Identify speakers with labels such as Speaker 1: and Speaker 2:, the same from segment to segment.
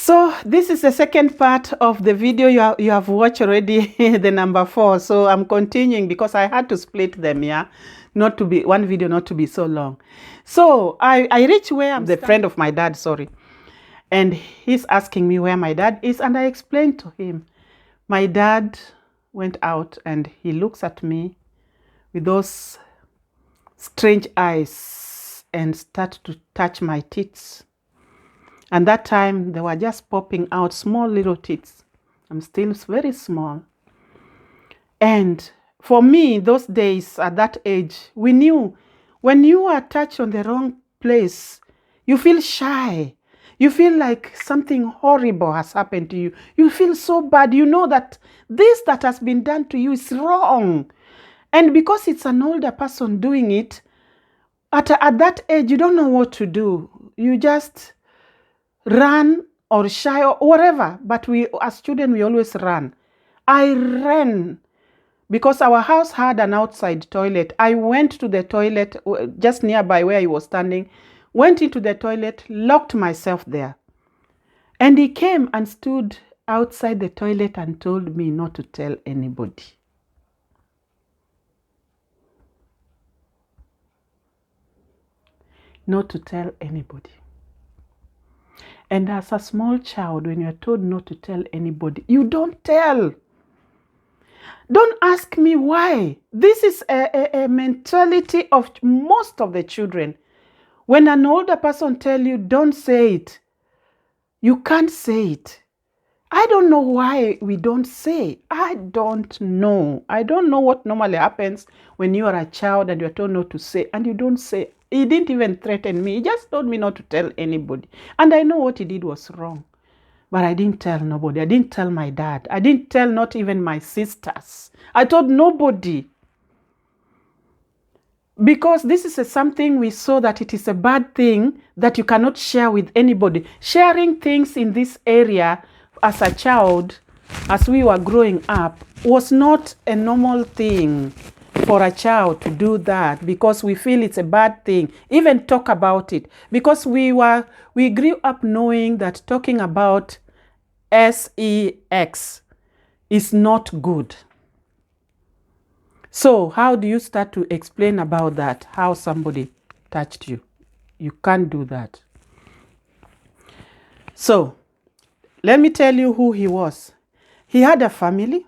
Speaker 1: So this is the second part of the video you have watched already, the number 4. So I'm continuing because I had to split them, yeah, not to be one video, not to be so long. So I reached where I'm the friend of my dad, sorry, and he's asking me where my dad is, and I explained to him. My dad went out and he looks at me with those strange eyes and start to touch my teeth. And that time they were just popping out small little teeth. I'm still very small. And for me, those days at that age, we knew when you are touched on the wrong place, you feel shy. You feel like something horrible has happened to you. You feel so bad. You know that this that has been done to you is wrong. And because it's an older person doing it, at that age, you don't know what to do. You just run or shy or whatever. But we, as children, we always run. I ran because our house had an outside toilet. I went to the toilet just nearby where he was standing, went into the toilet, locked myself there. And he came and stood outside the toilet and told me not to tell anybody. Not to tell anybody. And as a small child, when you're told not to tell anybody, you don't tell. Don't ask me why. This is a mentality of most of the children. When an older person tells you, don't say it, you can't say it. I don't know why we don't say. I don't know. I don't know what normally happens when you are a child and you're told not to say, and you don't say. He didn't even threaten me. He just told me not to tell anybody. And I know what he did was wrong. But I didn't tell nobody. I didn't tell my dad. I didn't tell not even my sisters. I told nobody. Because this is something we saw that it is a bad thing that you cannot share with anybody. Sharing things in this area as a child, as we were growing up, was not a normal thing for a child to do that because we feel it's a bad thing. Even talk about it. Because we grew up knowing that talking about sex is not good. So how do you start to explain about that? How somebody touched you? You can't do that. So let me tell you who he was. He had a family.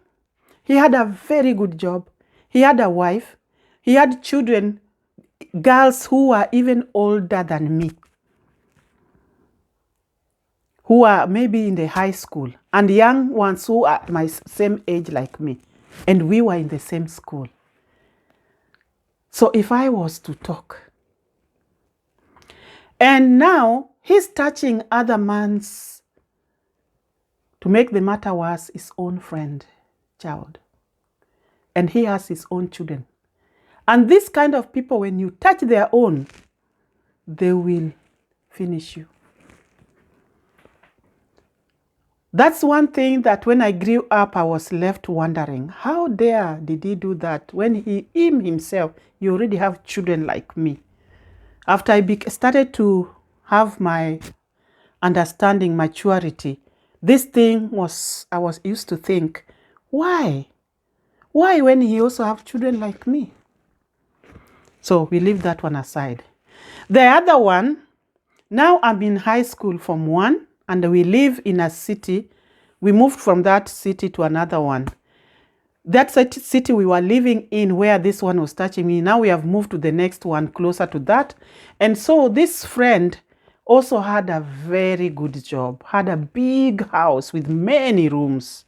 Speaker 1: He had a very good job. He had a wife. He had children, girls who were even older than me, who are maybe in the high school, and young ones who are my same age like me. And we were in the same school. So if I was to talk, and now he's touching other man's, to make the matter worse, his own friend, child. And he has his own children. And this kind of people, when you touch their own, they will finish you. That's one thing that when I grew up, I was left wondering, how dare did he do that when himself, he already have children like me. After I started to have my understanding, maturity, this thing was, I was used to think, why? Why when he also have children like me? So we leave that one aside. The other one, now I'm in high school from one, and we live in a city. We moved from that city to another one. That city we were living in where this one was touching me, now we have moved to the next one closer to that. And so this friend also had a very good job, had a big house with many rooms.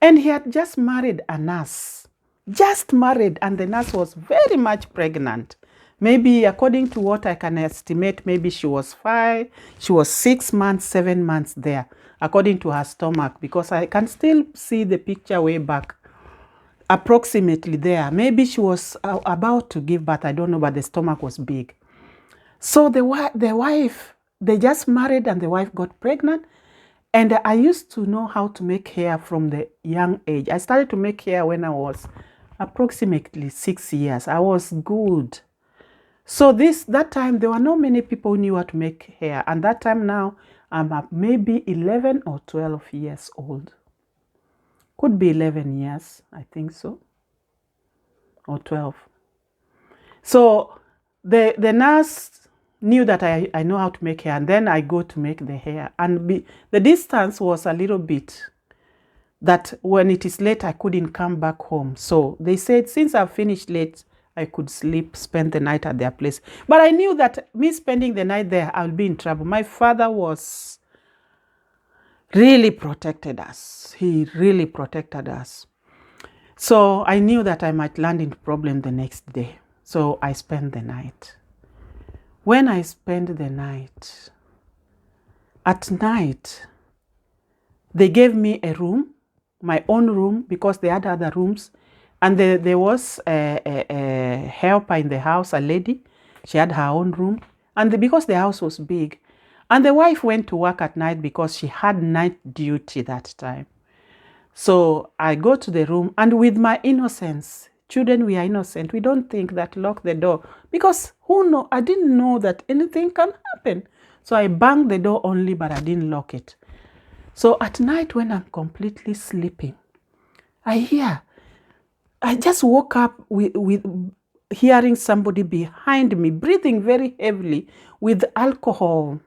Speaker 1: And he had just married a nurse. Just married, and the nurse was very much pregnant. Maybe according to what I can estimate, maybe she was 6 months, 7 months there, according to her stomach, because I can still see the picture way back, approximately there. Maybe she was about to give birth, I don't know, but the stomach was big. So the wife, they just married and the wife got pregnant. And I used to know how to make hair from the young age. I started to make hair when I was approximately 6 years. I was good. So that time, there were not many people who knew how to make hair. And that time now, I'm maybe 11 or 12 years old. Could be 11 years, I think so, or 12. So the nurse knew that I know how to make hair, and then I go to make the hair. And the distance was a little bit that when it is late, I couldn't come back home. So they said, since I've finished late, I could spend the night at their place. But I knew that me spending the night there, I'll be in trouble. My father was really protected us. He really protected us. So I knew that I might land in problem the next day. So I spent the night. When I spent the night, at night, they gave me a room, my own room, because they had other rooms. And there was a helper in the house, a lady. She had her own room. And because the house was big, and the wife went to work at night because she had night duty that time. So I go to the room, and with my innocence, children, we are innocent. We don't think that lock the door, because I didn't know that anything can happen. So I banged the door only, but I didn't lock it. So at night when I'm completely sleeping, I just woke up with hearing somebody behind me breathing very heavily with alcohol.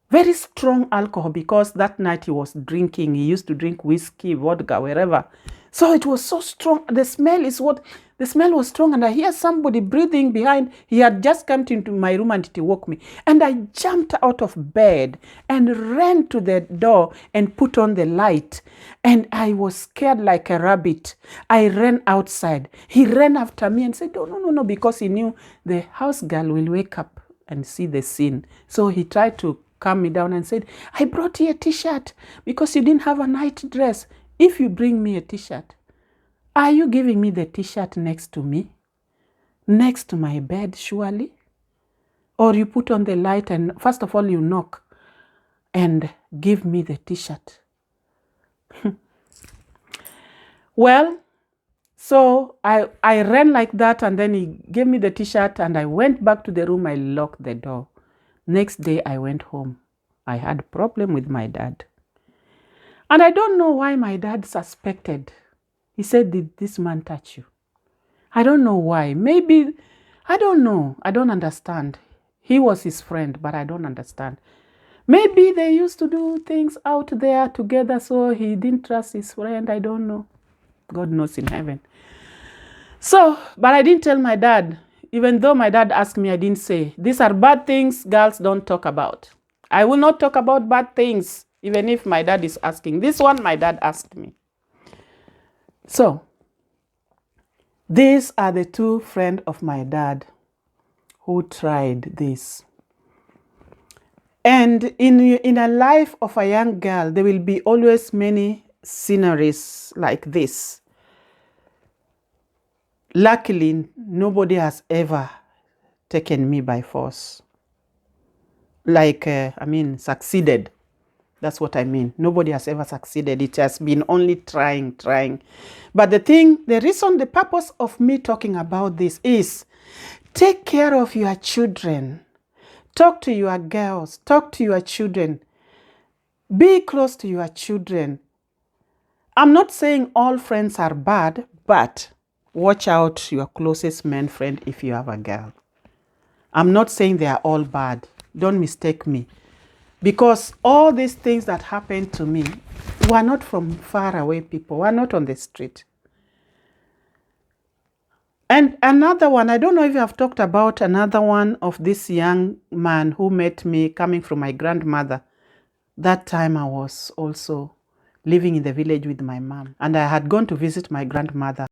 Speaker 1: Very strong alcohol, because that night he was drinking. He used to drink whiskey, vodka, wherever. So it was so strong. The smell was strong, and I hear somebody breathing behind. He had just come into my room and it woke me. And I jumped out of bed and ran to the door and put on the light. And I was scared like a rabbit. I ran outside. He ran after me and said, "Oh, no," because he knew the house girl will wake up and see the scene. So he tried to calm me down and said, "I brought you a t-shirt because you didn't have a night dress. If you bring me a t-shirt, are you giving me the t-shirt next to me? Next to my bed, surely? Or you put on the light and first of all you knock and give me the t-shirt?" Well, so I ran like that, and then he gave me the t-shirt, and I went back to the room. I locked the door. Next day I went home. I had a problem with my dad. And I don't know why my dad suspected. He said, "Did this man touch you?" I don't know why. Maybe, I don't know. I don't understand. He was his friend, but I don't understand. Maybe they used to do things out there together, so he didn't trust his friend. I don't know. God knows in heaven. So, but I didn't tell my dad. Even though my dad asked me, I didn't say. These are bad things girls don't talk about. I will not talk about bad things, even if my dad is asking. This one, my dad asked me. So, these are the two friends of my dad who tried this. And in a life of a young girl, there will be always many sceneries like this. Luckily, nobody has ever taken me by force. Succeeded. That's what I mean. Nobody has ever succeeded. It has been only trying. But the purpose of me talking about this is take care of your children. Talk to your girls. Talk to your children. Be close to your children. I'm not saying all friends are bad, but watch out your closest man friend if you have a girl. I'm not saying they are all bad. Don't mistake me. Because all these things that happened to me were not from far away people. Were not on the street. And another one, I don't know if you have talked about another one of this young man who met me coming from my grandmother. That time I was also living in the village with my mom. And I had gone to visit my grandmother.